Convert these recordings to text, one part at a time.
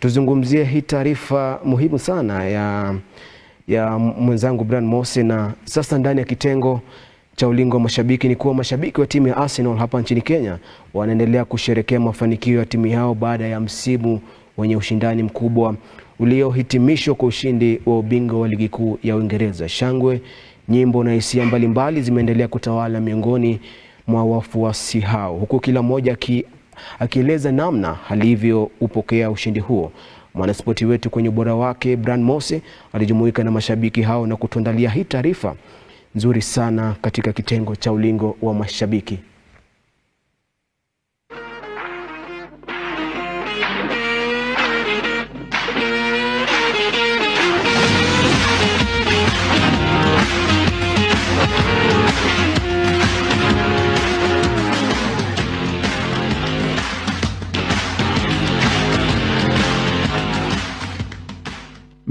Tuzungumzie hii taarifa muhimu sana ya mwenzangu Brian Mose. Na sasa ndani ya kitengo cha ulingo wa mashabiki ni kuwa mashabiki wa timu ya Arsenal hapa nchini Kenya wanaendelea kusherehekea mafanikio ya timu yao baada ya msimu wenye ushindani mkubwa uliohitimishwa kwa ushindi wa ubingwa wa ligi kuu ya Uingereza. Shangwe, nyimbo na hisia mbalimbali zimeendelea kutawala miongoni mwa wafuasi hao, huku kila mmoja akieleza namna alivyoupokea ushindi huo. Mwanaspoti wetu kwenye ubora wake Brian Mose alijumuika na mashabiki hao na kutuandalia hii taarifa nzuri sana katika kitengo cha ulingo wa mashabiki.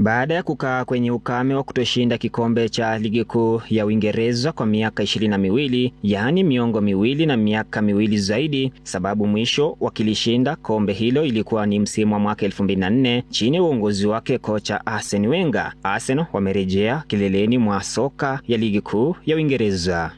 Baada ya kukaa kwenye ukame wa kutoshinda kikombe cha ligi kuu ya Uingereza kwa miaka 22, yaani miongo miwili na miaka miwili zaidi, sababu mwisho wakilishinda kombe hilo ilikuwa ni msimu wa mwaka 2004 chini ya uongozi wake kocha Arsene Wenger. Arsenal wamerejea kileleni mwa soka ya ligi kuu ya Uingereza.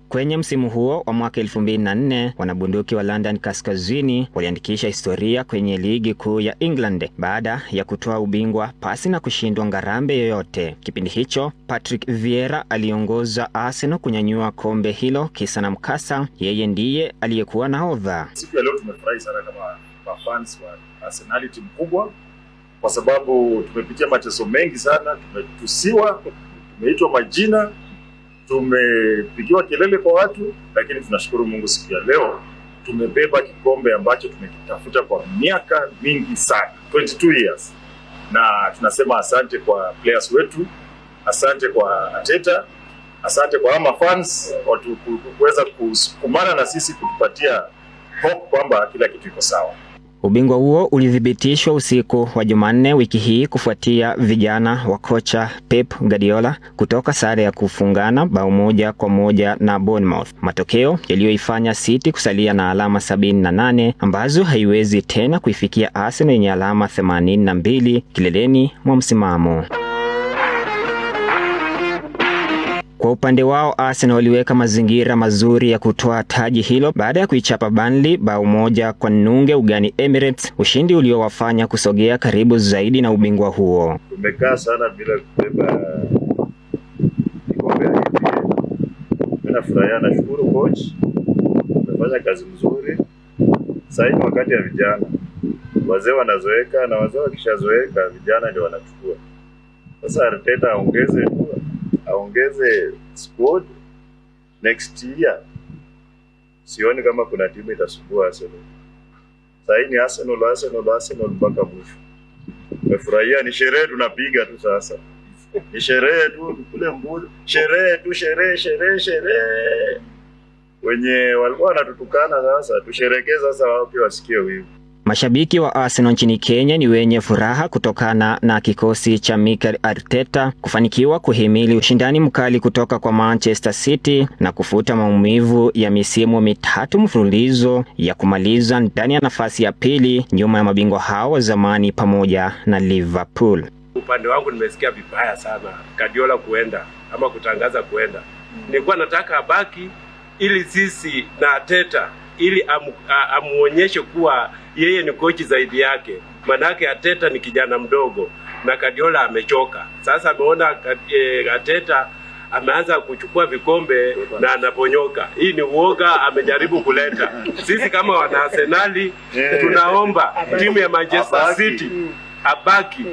Kwenye msimu huo wa mwaka 2004, wanabunduki wa London Kaskazini waliandikisha historia kwenye ligi kuu ya England baada ya kutoa ubingwa pasi na kushindwa ngarambe yoyote. Kipindi hicho, Patrick Vieira aliongoza Arsenal kunyanyua kombe hilo kisa na mkasa, yeye ndiye aliyekuwa nahodha. Siku ya leo tumefurahi sana kama fans wa Arsenal, timu kubwa, kwa sababu tumepitia mateso mengi sana, tumetusiwa, tumeitwa majina, tumepigiwa kelele kwa watu, lakini tunashukuru Mungu siku ya leo tumebeba kikombe ambacho tumekitafuta kwa miaka mingi sana, 22 years. Na tunasema asante kwa players wetu, asante kwa Arteta, asante kwa ama fans watu kuweza kusukumana na sisi kutupatia hope kwamba kila kitu iko sawa. Ubingwa huo ulithibitishwa usiku wa Jumanne wiki hii kufuatia vijana wa kocha Pep Guardiola kutoka sare ya kufungana bao 1-1 na Bournemouth, matokeo yaliyoifanya City kusalia na alama 78 ambazo haiwezi tena kuifikia Arsenal yenye alama 82 kileleni mwa msimamo. Kwa upande wao, Arsenal waliweka mazingira mazuri ya kutoa taji hilo baada ya kuichapa Burnley bao 1-0 ugani Emirates, ushindi uliowafanya kusogea karibu zaidi na ubingwa huo. Tumekaa sana bila kubeba kikombe hiki. Ninafurahia, nashukuru coach. Amefanya kazi nzuri. Sasa ni wakati ya vijana. Wazee wanazoeka na wazee wakishazoeka vijana ndio wanachukua. Sasa Arteta aongeze squad next year. Sioni kama kuna timu itasumbua Arsenal. Sasa ni Arsenal mpaka mwisho. Nimefurahia, ni sherehe tunapiga tu sasa. Ni sherehe tu kule Mbulu. Sherehe. Wenye walikuwa wanatutukana sasa tusherekee sasa wao pia wasikie wivu. Mashabiki wa Arsenal nchini Kenya ni wenye furaha kutokana na kikosi cha Mikel Arteta kufanikiwa kuhimili ushindani mkali kutoka kwa Manchester City na kufuta maumivu ya misimu 3 mfululizo ya kumaliza ndani ya nafasi ya pili nyuma ya mabingwa hao wa zamani pamoja na Liverpool. Upande wangu nimesikia vibaya sana Guardiola kuenda ama kutangaza kuenda. Nilikuwa nataka abaki ili sisi na Arteta ili amuonyeshe kuwa yeye ni kochi zaidi yake. Manake Arteta ni kijana mdogo na Guardiola amechoka. Sasa ameona Arteta ameanza kuchukua vikombe na anaponyoka. Hii ni uoga amejaribu kuleta. Sisi kama wana Arsenal tunaomba timu ya Manchester City abaki.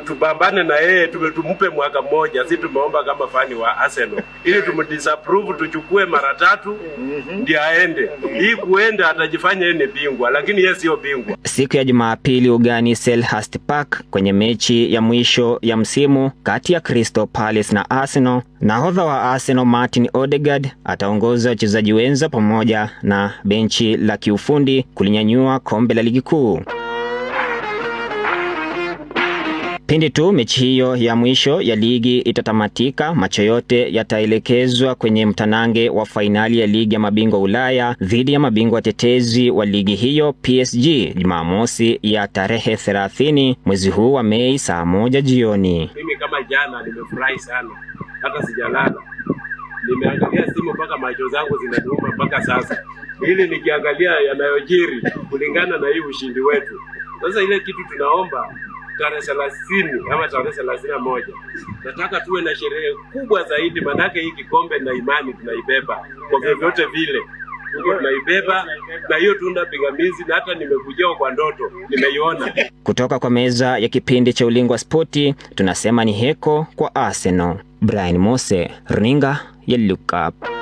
Tubambane na yeye, tumpe mwaka mmoja. Sisi tumeomba kama fani wa Arsenal ili tumdisapprove, tuchukue mara 3 ndio aende. Hii kuenda atajifanya yeye ni bingwa, lakini yeye sio bingwa. Siku ya Jumapili ugani Selhurst Park kwenye mechi ya mwisho ya msimu kati ya Crystal Palace na Arsenal, nahodha wa Arsenal Martin Odegaard ataongoza wachezaji wenza pamoja na benchi la kiufundi kulinyanyua kombe la ligi kuu. Pindi tu mechi hiyo ya mwisho ya ligi itatamatika, macho yote yataelekezwa kwenye mtanange wa fainali ya ligi ya mabingwa Ulaya dhidi ya mabingwa tetezi wa ligi hiyo PSG Jumamosi ya tarehe 30 mwezi huu wa Mei saa 1 jioni. Mimi kama jana nimefurahi sana, hata sijalala. Nimeangalia simu mpaka macho zangu zinaniuma mpaka sasa, ili nikiangalia yanayojiri kulingana na hii ushindi wetu. Sasa ile kitu tunaomba tarehe 30 ama tarehe 31, nataka tuwe na sherehe kubwa zaidi, manake hii kikombe na imani tunaibeba kwa vyovyote vile. Tunaibeba na hiyo tunda pingamizi, na hata nimekujia kwa ndoto nimeiona. Kutoka kwa meza ya kipindi cha Ulingo wa Spoti, tunasema ni heko kwa Arsenal. Brian Mose, runinga ya Look Up.